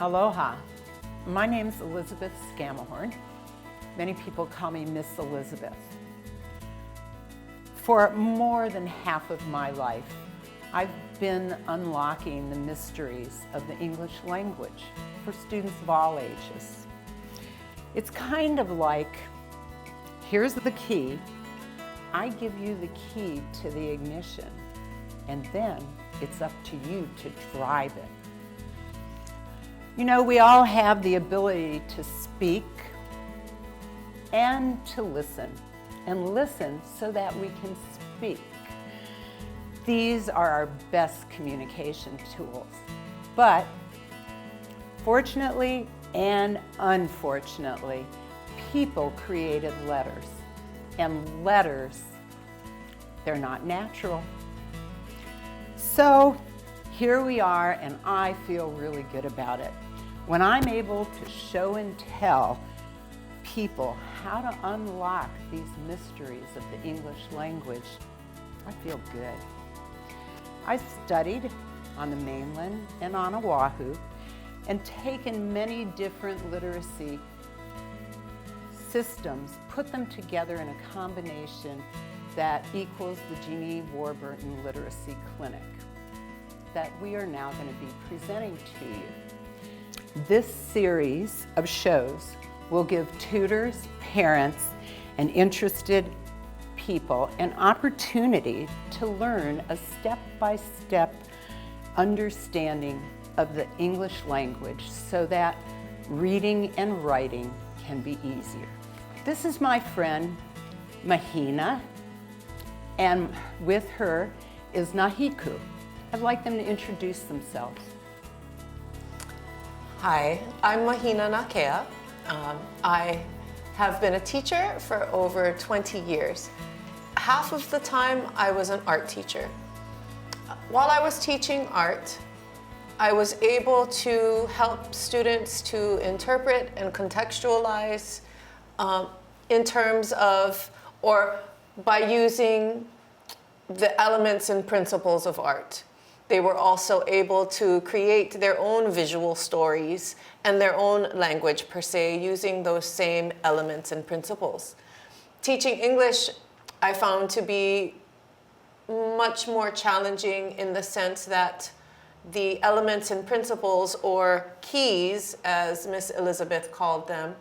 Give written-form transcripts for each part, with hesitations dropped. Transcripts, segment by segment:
Aloha, my name's Elizabeth Scamahorn. Many people call me Miss Elizabeth. For more than half of my life, I've been unlocking the mysteries of the English language for students of all ages. It's kind of like, here's the key, I give you the key to the ignition, and then it's up to you to drive it. You know, we all have the ability to speak and to listen so that we can speak. These are our best communication tools. But fortunately and unfortunately, people created letters. And letters, they're not natural. So here we are, and I feel really good about it. When I'm able to show and tell people how to unlock these mysteries of the English language, I feel good. I've studied on the mainland and on Oahu and taken many different literacy systems, put them together in a combination that equals the Jeannie Warburton Literacy Clinic that we are now going to be presenting to you. This series of shows will give tutors, parents, and interested people an opportunity to learn a step-by-step understanding of the English language so that reading and writing can be easier. This is my friend Mahina, and with her is Nahiku. I'd like them to introduce themselves. Hi, I'm Mahina Nakea. I have been a teacher for over 20 years. Half of the time I was an art teacher. While I was teaching art, I was able to help students to interpret and contextualize in terms of, or by using the elements and principles of art. They were also able to create their own visual stories and their own language per se, using those same elements and principles. Teaching English, I found to be much more challenging in the sense that the elements and principles, or keys, as Miss Elizabeth called them,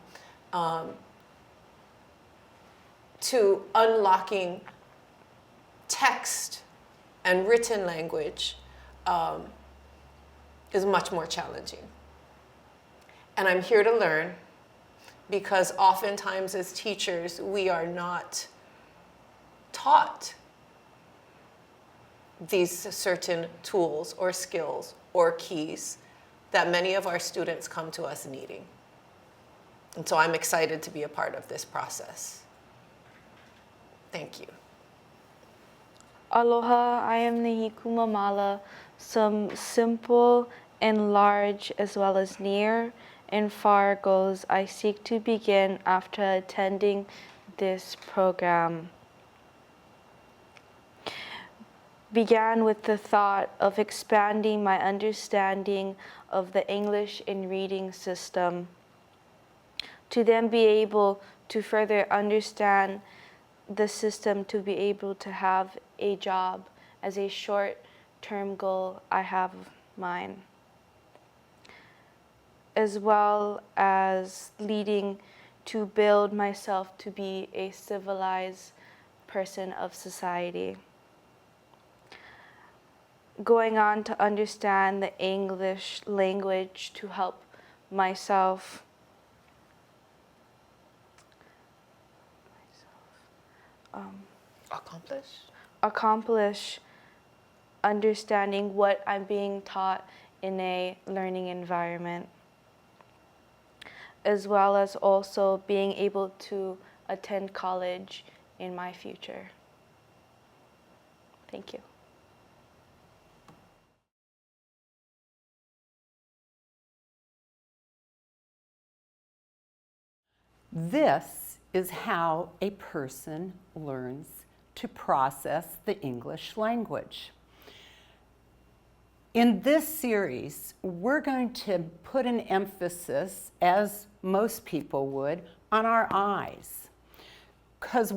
to unlocking text and written language is much more challenging. And I'm here to learn, because oftentimes as teachers, we are not taught these certain tools or skills or keys that many of our students come to us needing. And so I'm excited to be a part of this process. Thank you. Aloha, I am Nahiku Mamala. Some simple and large as well as near and far goals I seek to begin after attending this program. Began with the thought of expanding my understanding of the English in reading system, to then be able to further understand the system, to be able to have a job as a short-term goal I have of mine, as well as leading to build myself to be a civilized person of society. Going on to understand the English language to help myself accomplish understanding what I'm being taught in a learning environment, as well as also being able to attend college in my future. Thank you. This is how a person learns to process the English language. In this series, we're going to put an emphasis, as most people would, on our eyes. Because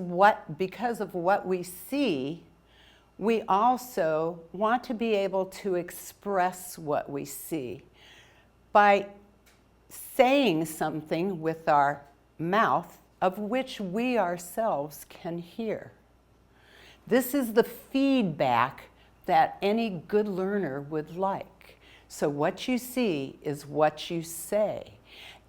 of what we see, we also want to be able to express what we see by saying something with our mouth of which we ourselves can hear. This is the feedback that any good learner would like. So what you see is what you say.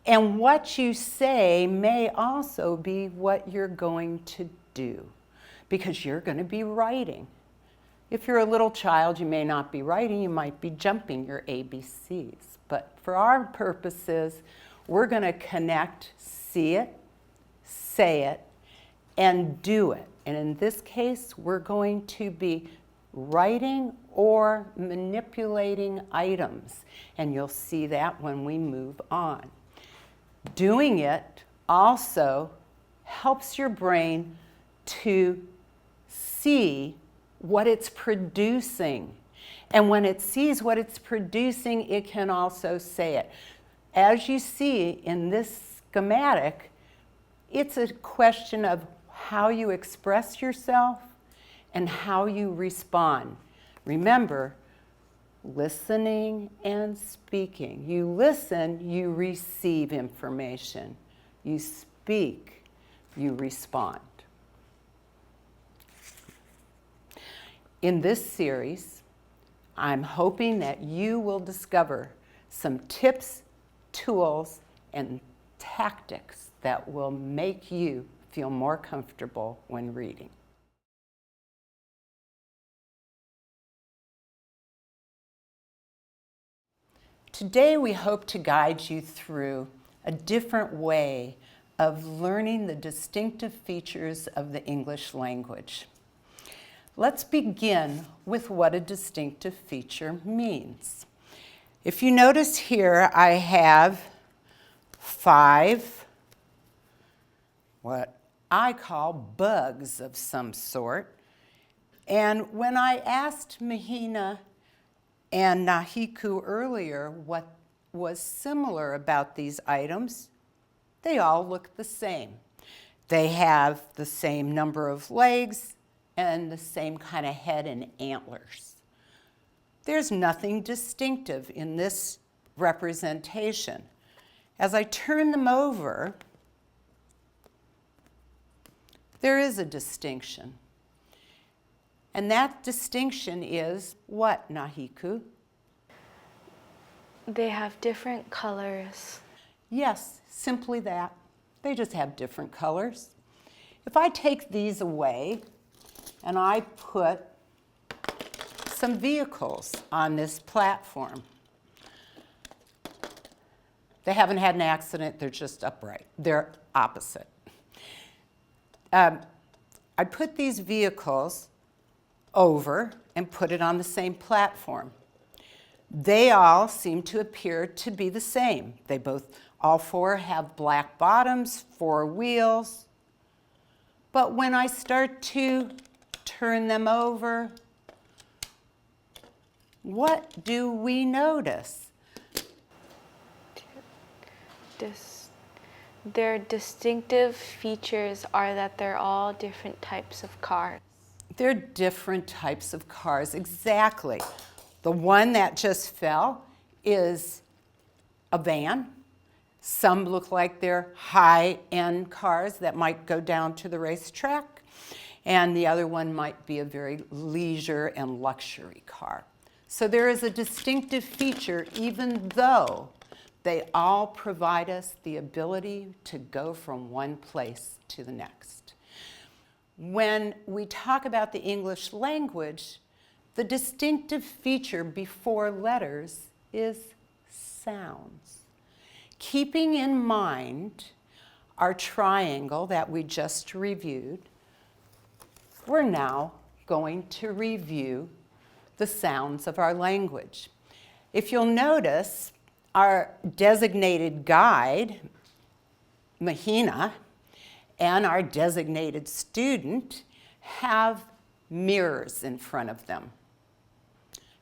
And what you say may also be what you're going to do, because you're going to be writing. If you're a little child, you may not be writing, you might be jumping your ABCs. But for our purposes, we're going to connect, see it, say it, and do it. And in this case, we're going to be writing or manipulating items. And you'll see that when we move on. Doing it also helps your brain to see what it's producing. And when it sees what it's producing, it can also say it. As you see in this schematic, it's a question of how you express yourself and how you respond. Remember, listening and speaking. You listen, you receive information. You speak, you respond. In this series, I'm hoping that you will discover some tips, tools, and tactics that will make you feel more comfortable when reading. Today we hope to guide you through a different way of learning the distinctive features of the English language. Let's begin with what a distinctive feature means. If you notice here, I have 5 what I call bugs of some sort. And when I asked Mahina and Nahiku earlier what was similar about these items, they all look the same. They have the same number of legs and the same kind of head and antlers. There's nothing distinctive in this representation. As I turn them over, there is a distinction. And that distinction is what, Nahiku? They have different colors. Yes, simply that. They just have different colors. If I take these away and I put some vehicles on this platform, they haven't had an accident, they're just upright. They're opposite. I put these vehicles over and put it on the same platform. They all seem to appear to be the same. All 4 have black bottoms, 4 wheels. But when I start to turn them over, what do we notice? Their distinctive features are that they're all different types of cars. They're different types of cars, exactly. The one that just fell is a van. Some look like they're high-end cars that might go down to the racetrack. And the other one might be a very leisure and luxury car. So there is a distinctive feature, even though they all provide us the ability to go from one place to the next. When we talk about the English language, the distinctive feature before letters is sounds. Keeping in mind our triangle that we just reviewed, we're now going to review the sounds of our language. If you'll notice, our designated guide, Mahina, and our designated student have mirrors in front of them.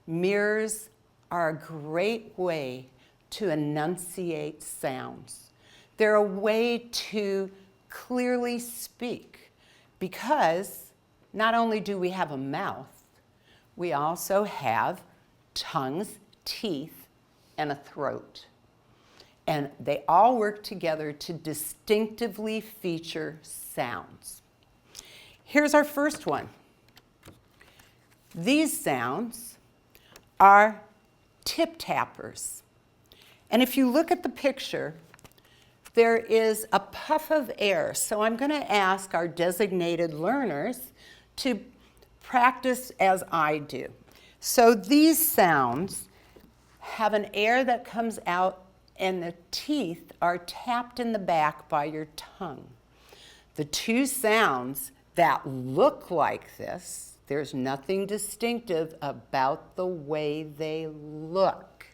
Mirrors are a great way to enunciate sounds. They're a way to clearly speak because not only do we have a mouth, we also have tongues, teeth, and a throat. And they all work together to distinctively feature sounds. Here's our first one. These sounds are tip tappers. And if you look at the picture, there is a puff of air. So I'm going to ask our designated learners to practice as I do. So these sounds have an air that comes out and the teeth are tapped in the back by your tongue. The two sounds that look like this, there's nothing distinctive about the way they look.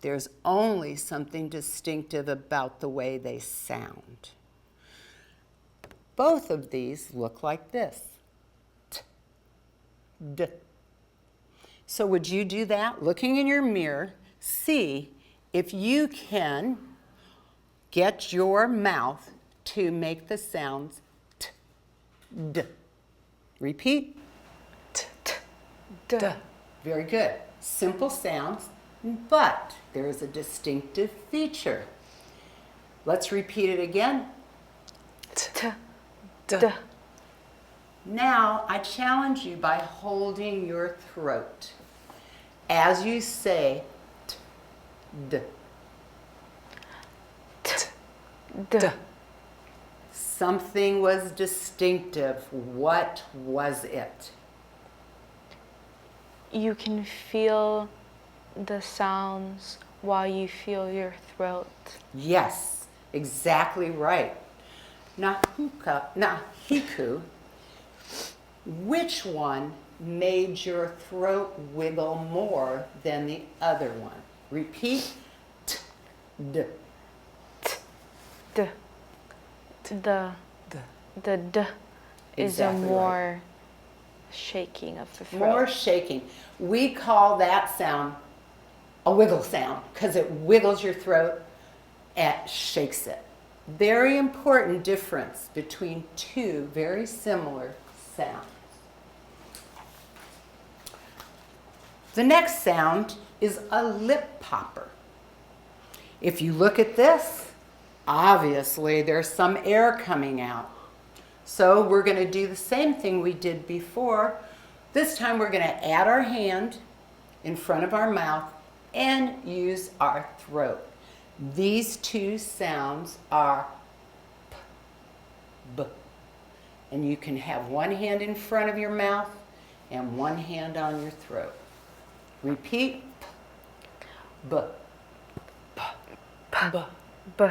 There's only something distinctive about the way they sound. Both of these look like this. T, d. So would you do that? Looking in your mirror, see if you can get your mouth to make the sounds t, d. Repeat. T, t, d. Very good. Simple sounds, but there is a distinctive feature. Let's repeat it again. T, T, d. d. Now, I challenge you by holding your throat as you say t, d. T, D. d. Something was distinctive. What was it? You can feel the sounds while you feel your throat. Yes, exactly right. Nahiku, which one made your throat wiggle more than the other one? Repeat. T, d. D. The D. the d is Exactly a right. more shaking of the throat. More shaking. We call that sound a wiggle sound because it wiggles your throat and shakes it. Very important difference between two very similar sounds. The next sound is a lip popper. If you look at this, obviously there's some air coming out. So we're going to do the same thing we did before. This time we're going to add our hand in front of our mouth and use our throat. These two sounds are p, b. And you can have one hand in front of your mouth and one hand on your throat. Repeat. P, b. B. B.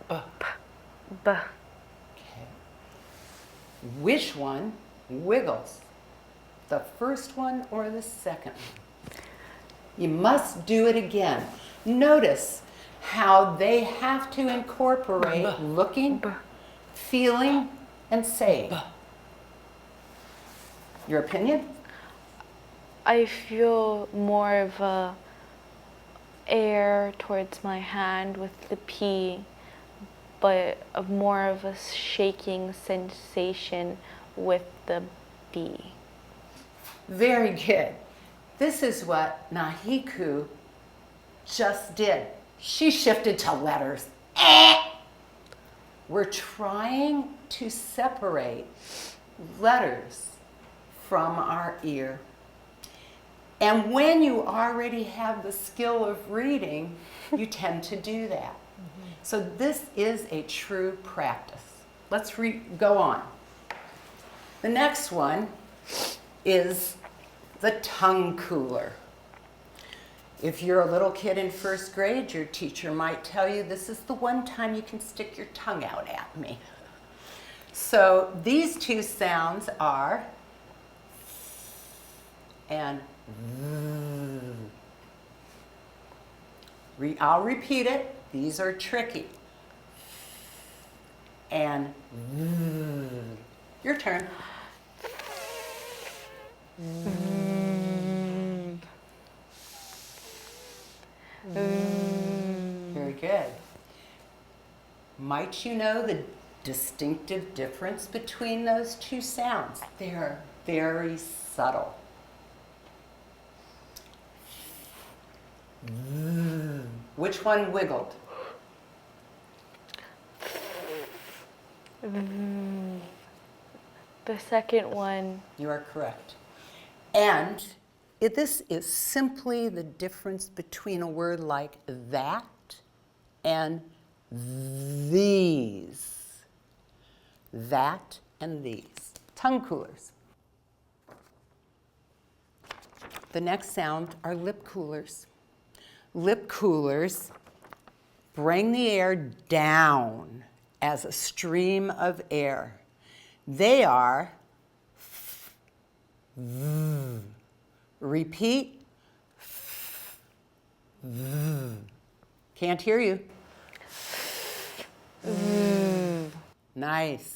B. B. Okay. Which one wiggles? The first one or the second one? You must do it again. Notice how they have to incorporate looking, feeling, and saying. Your opinion? I feel more of a air towards my hand with the P, but more of a shaking sensation with the B. Very good. This is what Nahiku just did. She shifted to letters. We're trying to separate letters from our ear. And when you already have the skill of reading, you tend to do that. So this is a true practice. Let's go on. The next one is the tongue cooler. If you're a little kid in first grade, your teacher might tell you this is the one time you can stick your tongue out at me. So these two sounds are and I'll repeat it. These are tricky. And your turn. Very good. Might you know the distinctive difference between those two sounds? They're very subtle. Which one wiggled? The second one. You are correct. And this is simply the difference between a word like that and these. That and these. Tongue coolers. The next sound are lip coolers. Lip coolers bring the air down as a stream of air. They are repeat. Can't hear you. Nice.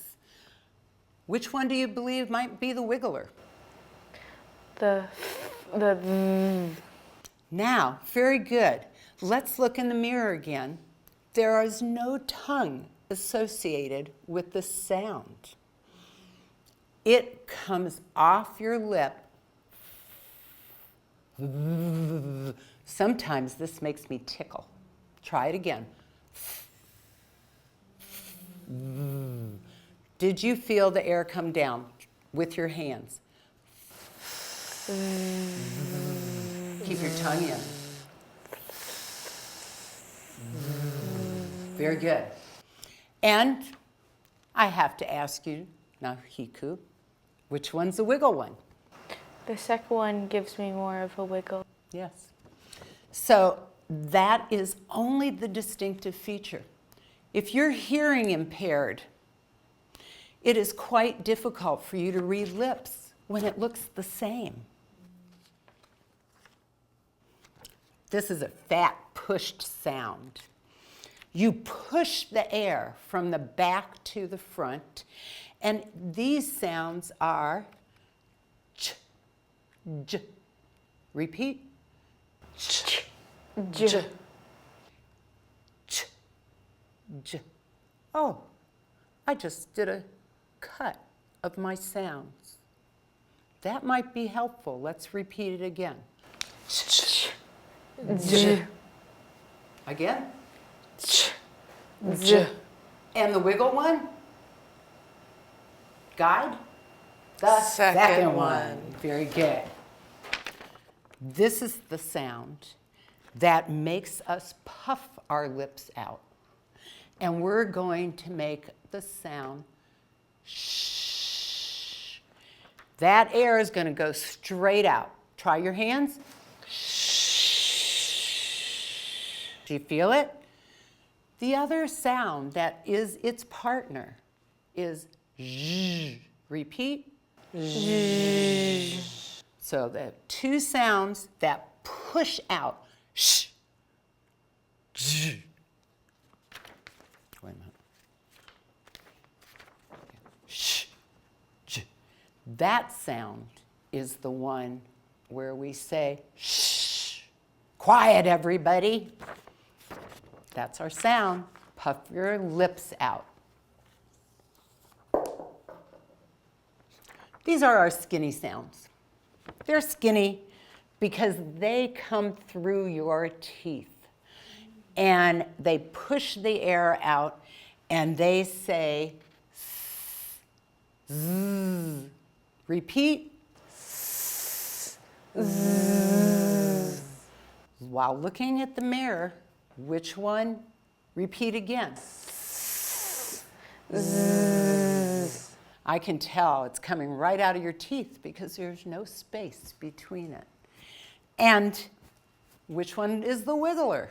Which one do you believe might be the wiggler? The Now, very good. Let's look in the mirror again. There is no tongue associated with the sound. It comes off your lip. Sometimes this makes me tickle. Try it again. Did you feel the air come down with your hands? Keep your tongue in. Very good. And I have to ask you, now Hiku, which one's the wiggle one? The second one gives me more of a wiggle. Yes. So that is only the distinctive feature. If you're hearing impaired, it is quite difficult for you to read lips when it looks the same. This is a fat pushed sound. You push the air from the back to the front, and these sounds are ch, j. Repeat. Ch, j. Ch, j. Oh, I just did a cut of my sounds. That might be helpful. Let's repeat it again. J. Again. J. And the wiggle one? Guide? The second one. Very good. This is the sound that makes us puff our lips out. And we're going to make the sound shh. That air is going to go straight out. Try your hands. Do you feel it? The other sound that is its partner is zh. Repeat. Zh. So the two sounds that push out. Sh. Zh. Wait a minute. Sh. J. That sound is the one where we say shh. Quiet, everybody. That's our sound. Puff your lips out. These are our skinny sounds. They're skinny because they come through your teeth and they push the air out and they say zzz. Repeat. Zzz. While looking at the mirror, which one? Repeat again. Zzz. I can tell it's coming right out of your teeth because there's no space between it. And which one is the wiggler?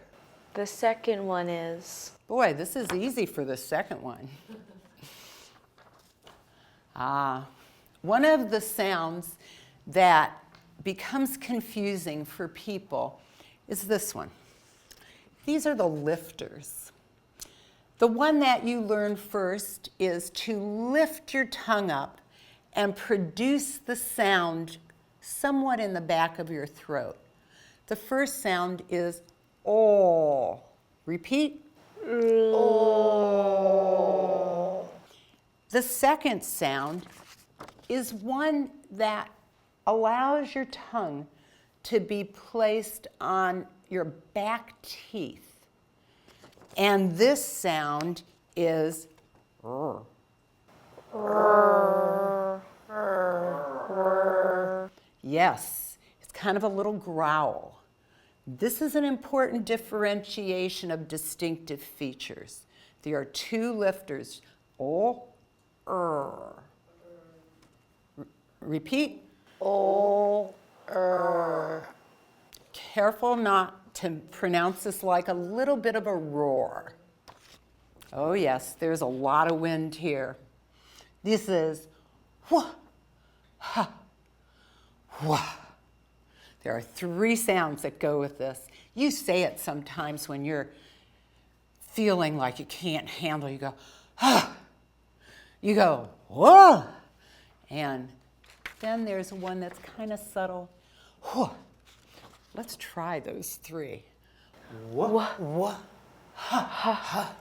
The second one is. Boy, this is easy for the second one. One of the sounds that becomes confusing for people is this one. These are the lifters. The one that you learn first is to lift your tongue up and produce the sound somewhat in the back of your throat. The first sound is O. Repeat. O. The second sound is one that allows your tongue to be placed on your back teeth. And this sound is r. Yes, it's kind of a little growl. This is an important differentiation of distinctive features. There are two lifters, o, r. Repeat. O, r. Careful not to pronounce this like a little bit of a roar. Oh yes, there's a lot of wind here. This is wha, ha, wha. There are three sounds that go with this. You say it sometimes when you're feeling like you can't handle. You go, ah. You go, whoa. And then there's one that's kind of subtle. Whoa. Let's try those three. Whoa, whoa, ha, ha,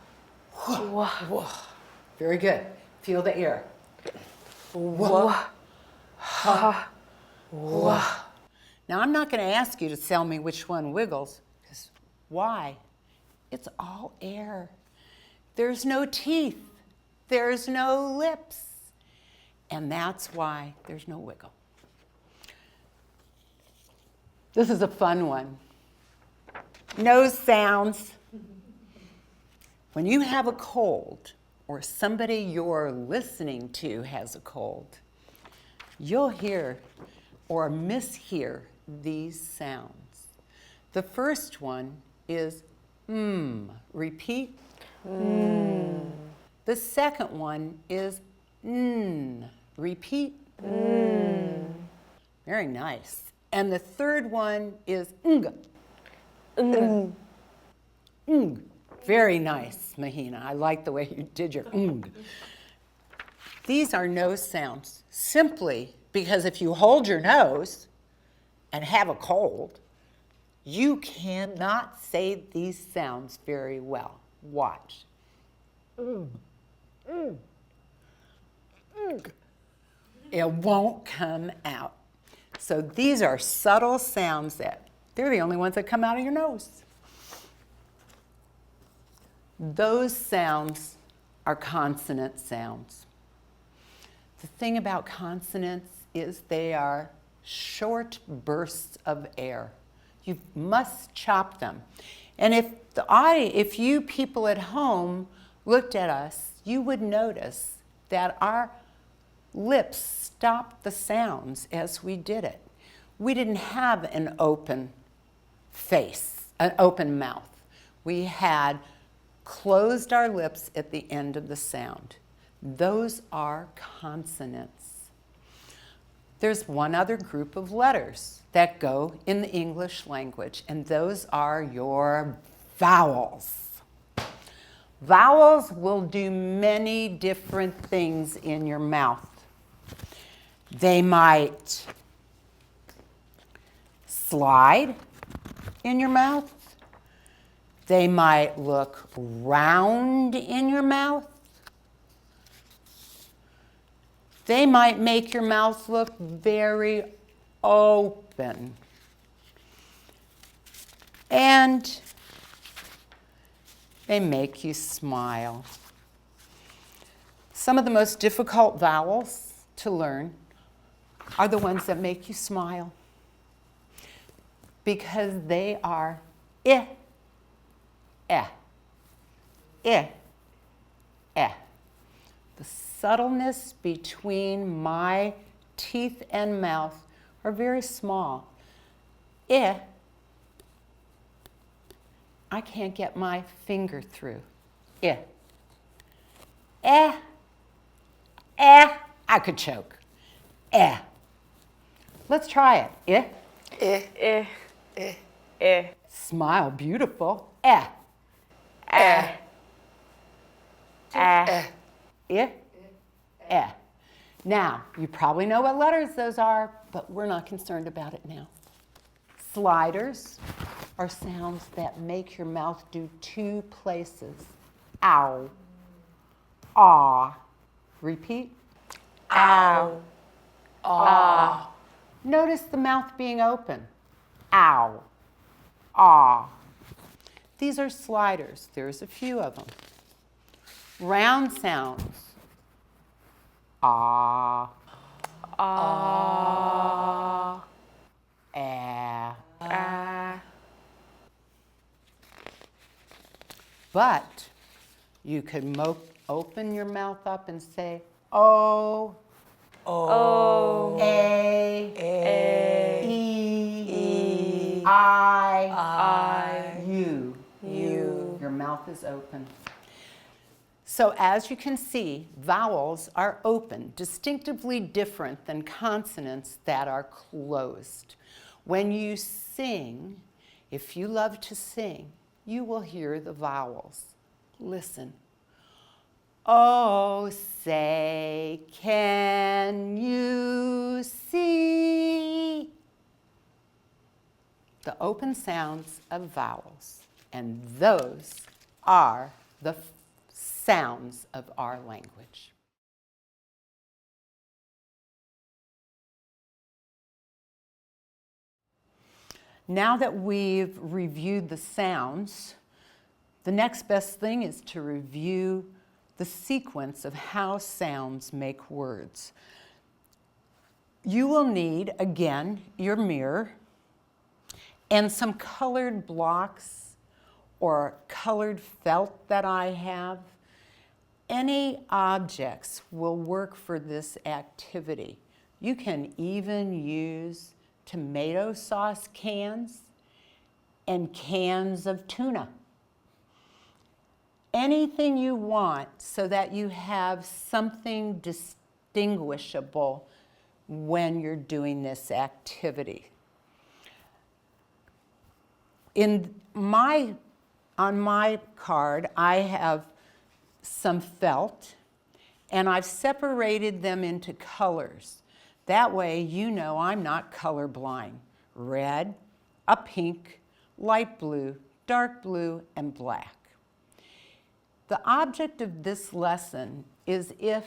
whoa, whoa. Very good. Feel the air. Whoa, ha, whoa. Now, I'm not going to ask you to tell me which one wiggles, because why? It's all air. There's no teeth. There's no lips. And that's why there's no wiggle. This is a fun one. Nose sounds. When you have a cold, or somebody you're listening to has a cold, you'll hear or mishear these sounds. The first one is Repeat. The second one is Repeat. Very nice. And the third one is Very nice, Mahina. I like the way you did your These are nose sounds simply because if you hold your nose and have a cold, you cannot say these sounds very well. Watch. It won't come out. So these are subtle sounds that they're the only ones that come out of your nose. Those sounds are consonant sounds. The thing about consonants is they are short bursts of air. You must chop them. And if you people at home looked at us, you would notice that our lips stopped the sounds as we did it. We didn't have an open face, an open mouth. We had closed our lips at the end of the sound. Those are consonants. There's one other group of letters that go in the English language, and those are your vowels. Vowels will do many different things in your mouth. They might slide in your mouth. They might look round in your mouth. They might make your mouth look very open. And they make you smile. Some of the most difficult vowels to learn are the ones that make you smile, because they are eh, eh, eh, eh. The subtleness between my teeth and mouth are very small. Eh, I can't get my finger through. Eh, eh, eh, I could choke. Eh. Let's try it. Eh, Eh, Eh, eh, eh, smile, beautiful. Eh, eh, eh, eh. eh, eh. Now, you probably know what letters those are, but we're not concerned about it now. Sliders, are sounds that make your mouth do two places. Ow. Ah. Repeat. Ow. Ah. Notice the mouth being open. Ow. Ah. These are sliders. There's a few of them. Round sounds. Ah. Ah. Ah. Ah. But you could open your mouth up and say, O, Oh. A, E, I, U. Your mouth is open. So as you can see, vowels are open, distinctively different than consonants that are closed. When you sing, if you love to sing, you will hear the vowels. Listen. Oh, say, can you see? The open sounds of vowels, and those are the sounds of our language. Now that we've reviewed the sounds, the next best thing is to review the sequence of how sounds make words. You will need, again, your mirror and some colored blocks or colored felt that I have. Any objects will work for this activity. You can even use tomato sauce cans and cans of tuna. Anything you want so that you have something distinguishable when you're doing this activity. On my card, I have some felt, and I've separated them into colors. That way you know I'm not colorblind. Red, a pink, light blue, dark blue, and black. The object of this lesson is if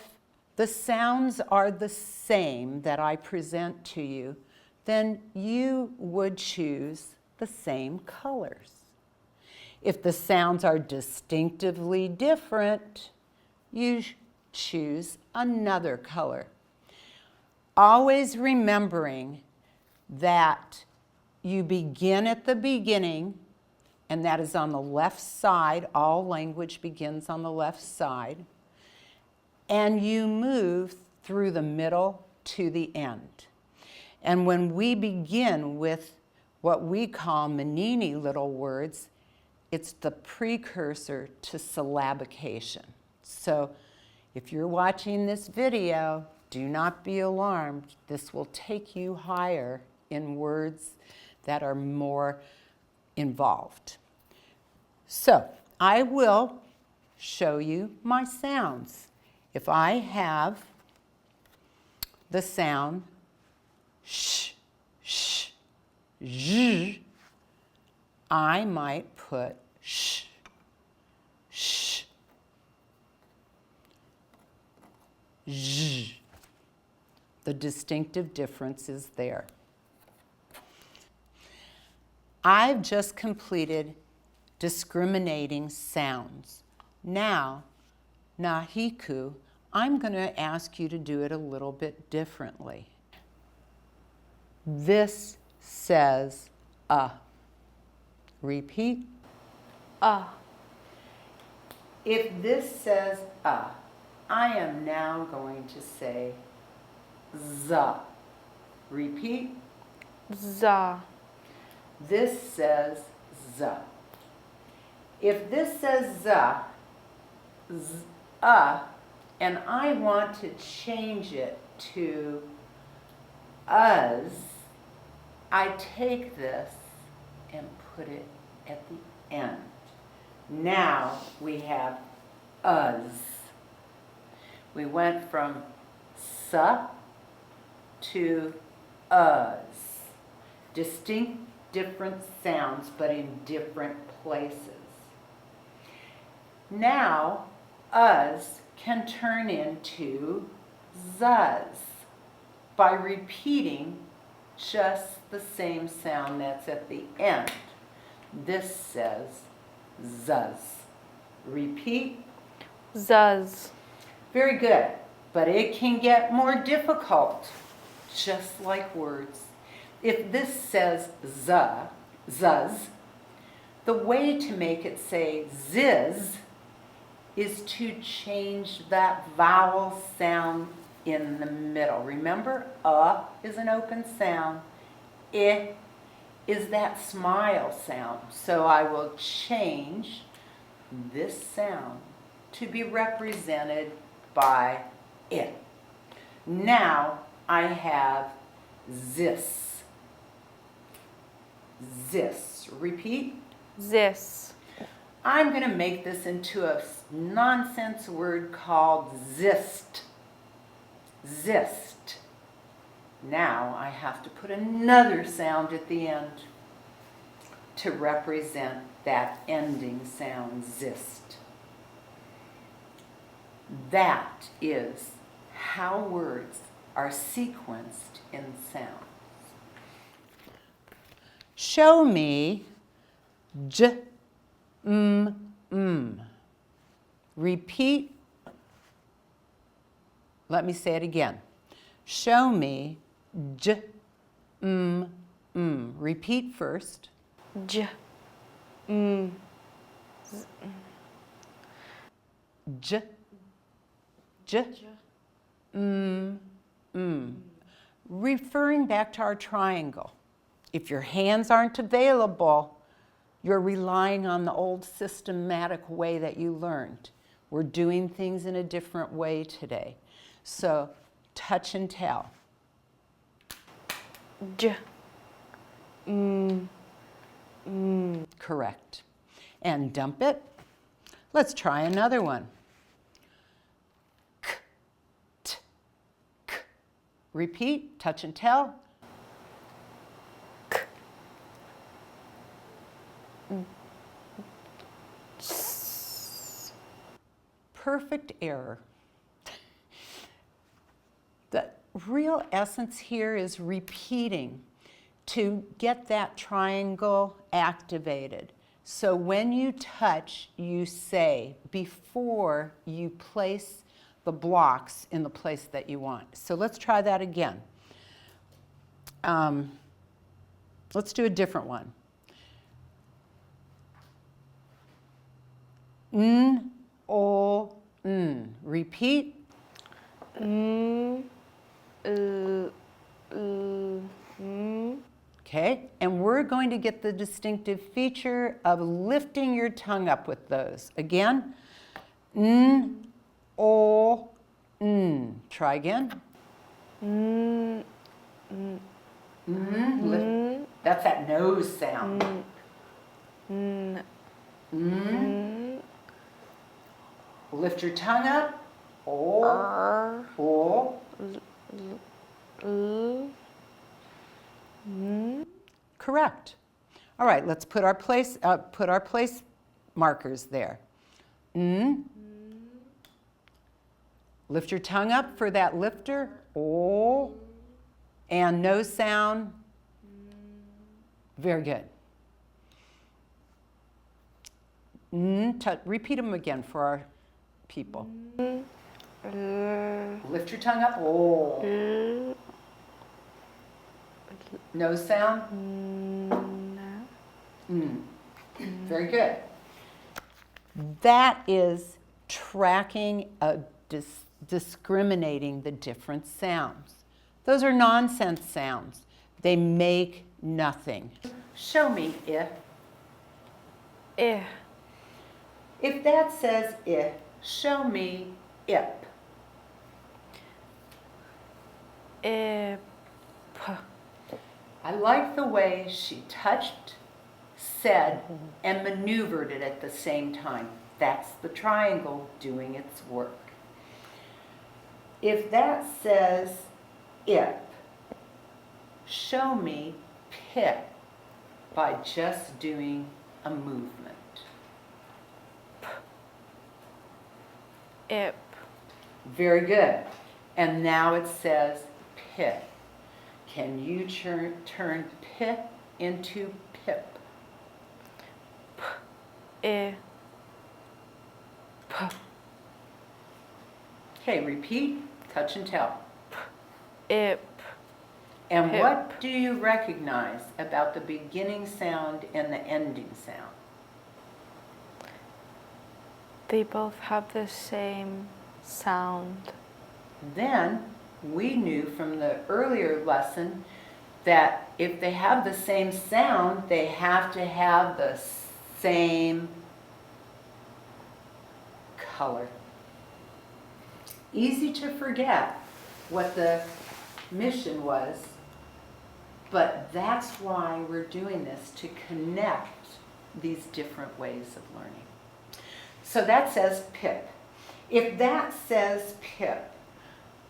the sounds are the same that I present to you, then you would choose the same colors. If the sounds are distinctively different, you choose another color. Always remembering that you begin at the beginning, and that is on the left side. All language begins on the left side. And you move through the middle to the end. And when we begin with what we call Menini little words, it's the precursor to syllabication. So if you're watching this video, do not be alarmed. This will take you higher in words that are more involved. So I will show you my sounds. If I have the sound sh, sh, zh, I might put sh, sh, zh. The distinctive difference is there. I've just completed discriminating sounds. Now, Nahiku, I'm going to ask you to do it a little bit differently. This says Repeat. If this says I am now going to say za. Repeat. Za. This says za. If this says za, and I want to change it to us, I take this and put it at the end. Now we have us. We went from sa to us. Distinct different sounds, but in different places. Now, us can turn into zuz by repeating just the same sound that's at the end. This says zuz. Repeat. Zuz. Very good, but it can get more difficult, just like words. If this says zuz, the way to make it say ziz is to change that vowel sound in the middle. Remember, is an open sound, I is that smile sound. So I will change this sound to be represented by I. Now I have zis. Zis. Repeat. Zis. I'm going to make this into a nonsense word called zist. Zist. Now I have to put another sound at the end to represent that ending sound, zist. That is how words are sequenced in sounds. Show me j, Repeat. Let me say it again. Show me j, Repeat first. J, J, j, Referring back to our triangle. If your hands aren't available, you're relying on the old systematic way that you learned. We're doing things in a different way today. So, touch and tell. J, Correct. And dump it. Let's try another one. K, t, k. Repeat, touch and tell. K, Perfect error. The real essence here is repeating to get that triangle activated. So when you touch, you say before you place the blocks in the place that you want. So let's try that again. Let's do a different one. N, o, n. Repeat. Okay, and we're going to get the distinctive feature of lifting your tongue up with those. Again, n, o, n. Try again. Lift. That's that nose sound. Lift your tongue up. O, o. Correct. All right, let's put our place markers there. Lift your tongue up for that lifter. O. And nose sound. Very good. Repeat them again for our people. Lift your tongue up. O. Nose sound. Very good. That is tracking, discriminating the different sounds. Those are nonsense sounds. They make nothing. Show me if. I, If that says if, show me ip. P. I like the way she touched, said, and maneuvered it at the same time. That's the triangle doing its work. If that says ip, show me pip. by just doing a movement. Ip. Very good. And now it says pip. Can you turn pip into pip? I. Okay, repeat, touch and tell. Ip. And Pip. what do you recognize about the beginning sound and the ending sound? They both have the same sound. Then we knew from the earlier lesson that if they have the same sound, they have to have the same color. Easy to forget what the mission was, but that's why we're doing this, to connect these different ways of learning. So that says pip. If that says pip,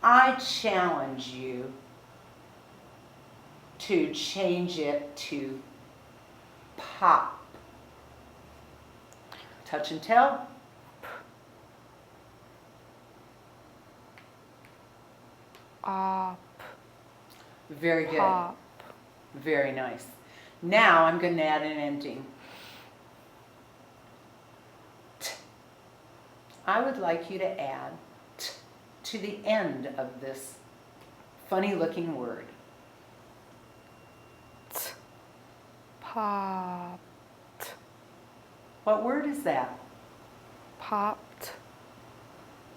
I challenge you to change it to pop. Touch and tell. Op. Very good. Pop. Very nice. Now I'm going to add an ending. T. I would like you to add t to the end of this funny looking word. T. Popped. What word is that? Popped.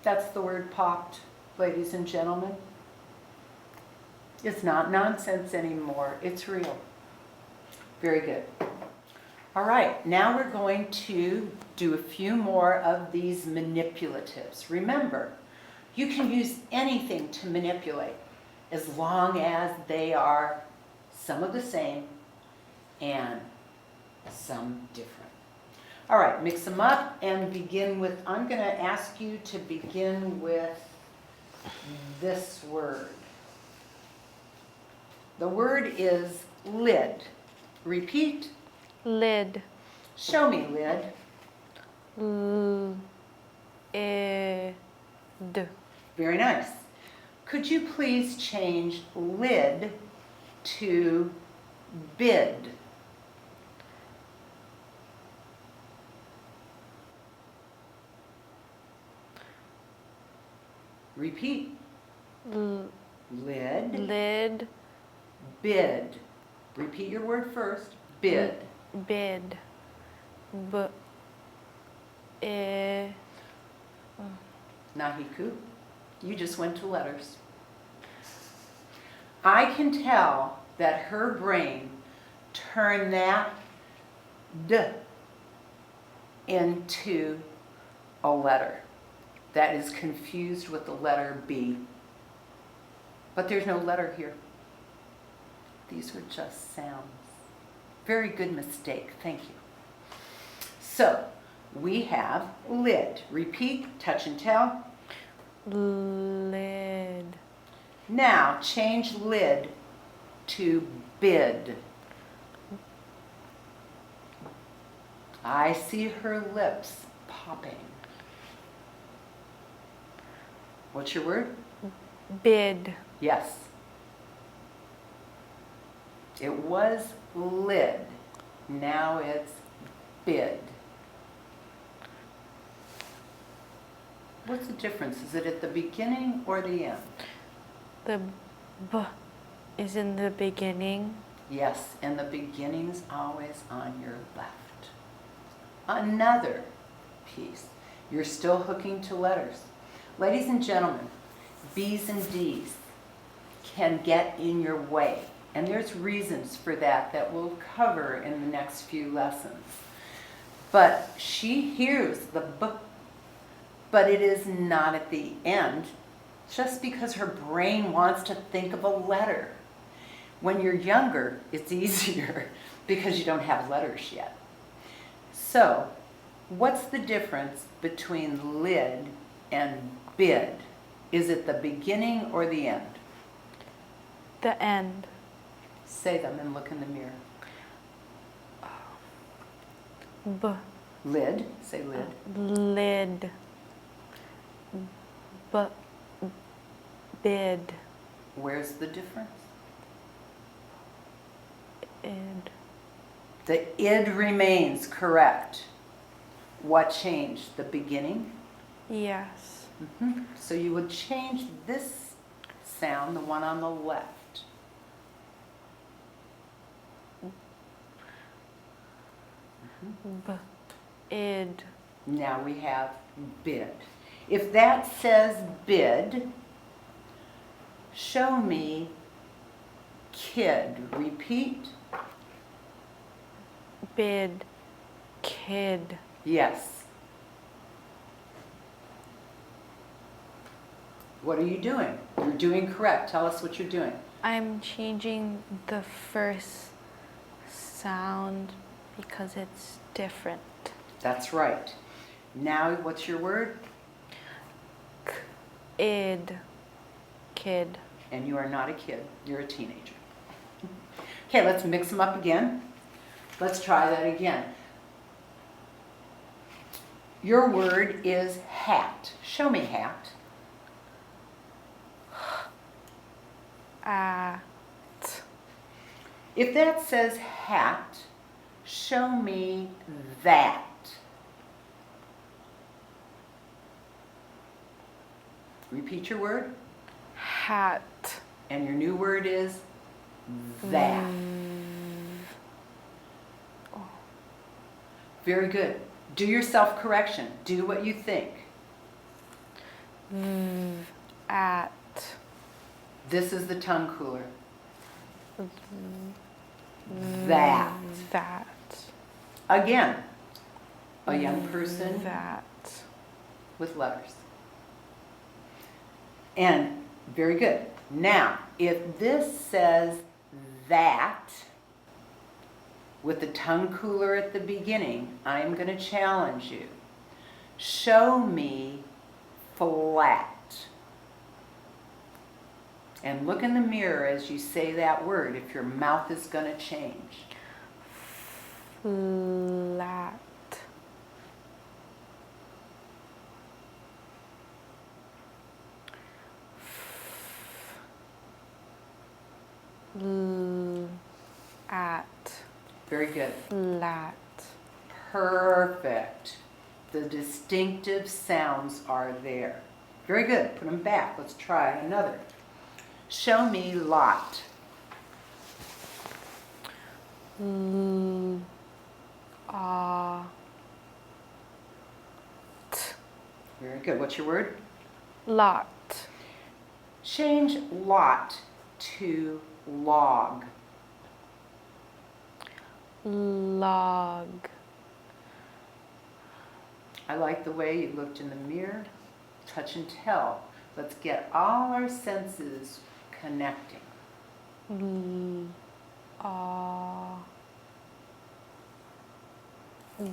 That's the word popped, ladies and gentlemen. It's not nonsense anymore. It's real. Very good. All right, now we're going to do a few more of these manipulatives. Remember, you can use anything to manipulate as long as they are some of the same and some different. All right, mix them up and begin with, I'm going to ask you to begin with this word. The word is lid. Repeat. Lid. Show me lid. Id. Very nice. Could you please change lid to bid? Repeat. Lid. Lid. Bid. Repeat your word first. Bid. Bid. B. I. Nahiku. You just went to letters. I can tell that her brain turned that D into a letter that is confused with the letter B. But there's no letter here. These were just sounds. Very good mistake. Thank you. So we have lid. Repeat, touch and tell. Lid. Now change lid to bid. I see her lips popping. What's your word? Bid. Yes. It was lid. Now it's bid. What's the difference? Is it at the beginning or the end? The B is in the beginning. Yes, and the beginning's always on your left. Another piece. You're still hooking to letters. Ladies and gentlemen, B's and D's can get in your way. And there's reasons for that that we'll cover in the next few lessons. But she hears the B, but it is not at the end, just because her brain wants to think of a letter. When you're younger, it's easier because you don't have letters yet. So, what's the difference between lid and bid? Is it the beginning or the end? The end. Say them and look in the mirror. B. Lid. Say lid. Lid. B. Bid. Where's the difference? Id. The id remains, correct. What changed? The beginning? Yes. So you would change this sound, the one on the left. B. Id. Now we have bid. If that says bid, show me kid. Repeat. Bid. Kid. Yes. What are you doing? You're doing correct. Tell us what you're doing. I'm changing the first sound because it's different. That's right. Now what's your word? Id. Kid. And you are not a kid. You're a teenager. Okay, let's mix them up again. Let's try that again. Your word is hat. Show me hat. At. If that says hat, show me that. Repeat your word. Hat. And your new word is that. Very good. Do your self-correction. Do what you think. At. This is the tongue cooler. That. That. Again, a young person That. with letters. And very good. Now, if this says that with the tongue cooler at the beginning, I'm going to challenge you. Show me flat. And look in the mirror as you say that word if your mouth is going to change. Flat. At. Very good. Flat. Perfect. The distinctive sounds are there. Very good. Put them back. Let's try another. Show me lot. Very good. What's your word? Lot. Change lot to log. Log. I like the way you looked in the mirror. Touch and tell. Let's get all our senses connecting.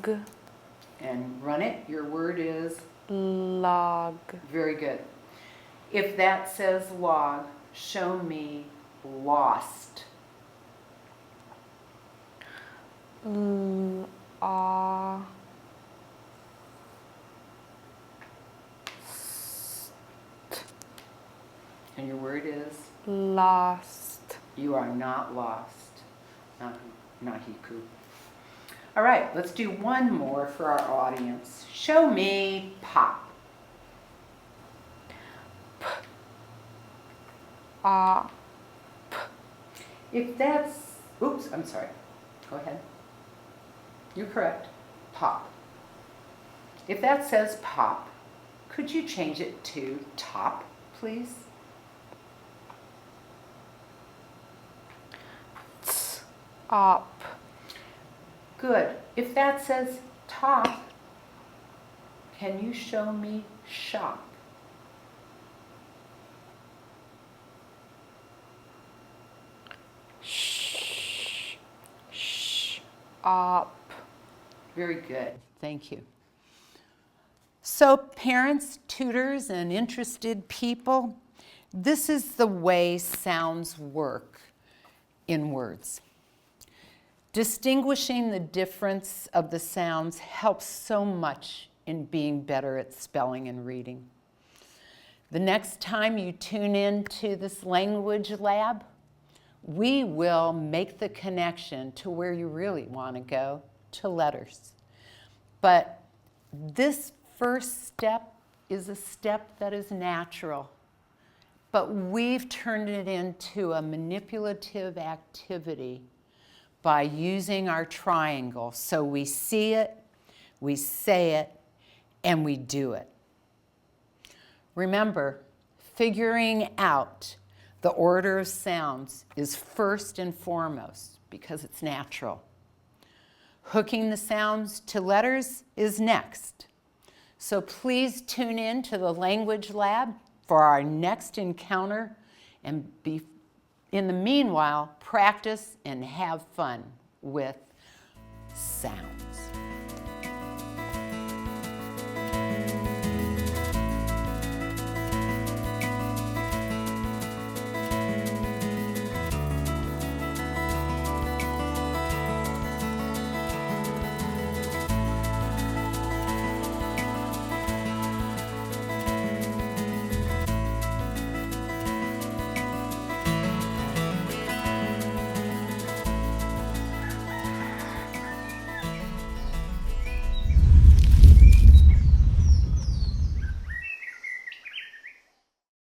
G. And run it. Your word is Log. very good. If that says log, show me lost. And And your word is? Lost. You are not lost. Not hiku. All right, let's do one more for our audience. Show me pop. If that's, oops, I'm sorry. Go ahead. You're correct. Pop. If that says pop, could you change it to top, please? Up. Good. If that says top, can you show me shop? Up. Very good. Thank you. So parents, tutors, and interested people, this is the way sounds work in words. Distinguishing the difference of the sounds helps so much in being better at spelling and reading. The next time you tune in to this language lab, we will make the connection to where you really want to go, to letters. But this first step is a step that is natural, but we've turned it into a manipulative activity by using our triangle. So we see it, we say it, and we do it. Remember, figuring out the order of sounds is first and foremost because it's natural. Hooking the sounds to letters is next. So please tune in to the Language Lab for our next encounter, and in the meanwhile, practice and have fun with sound.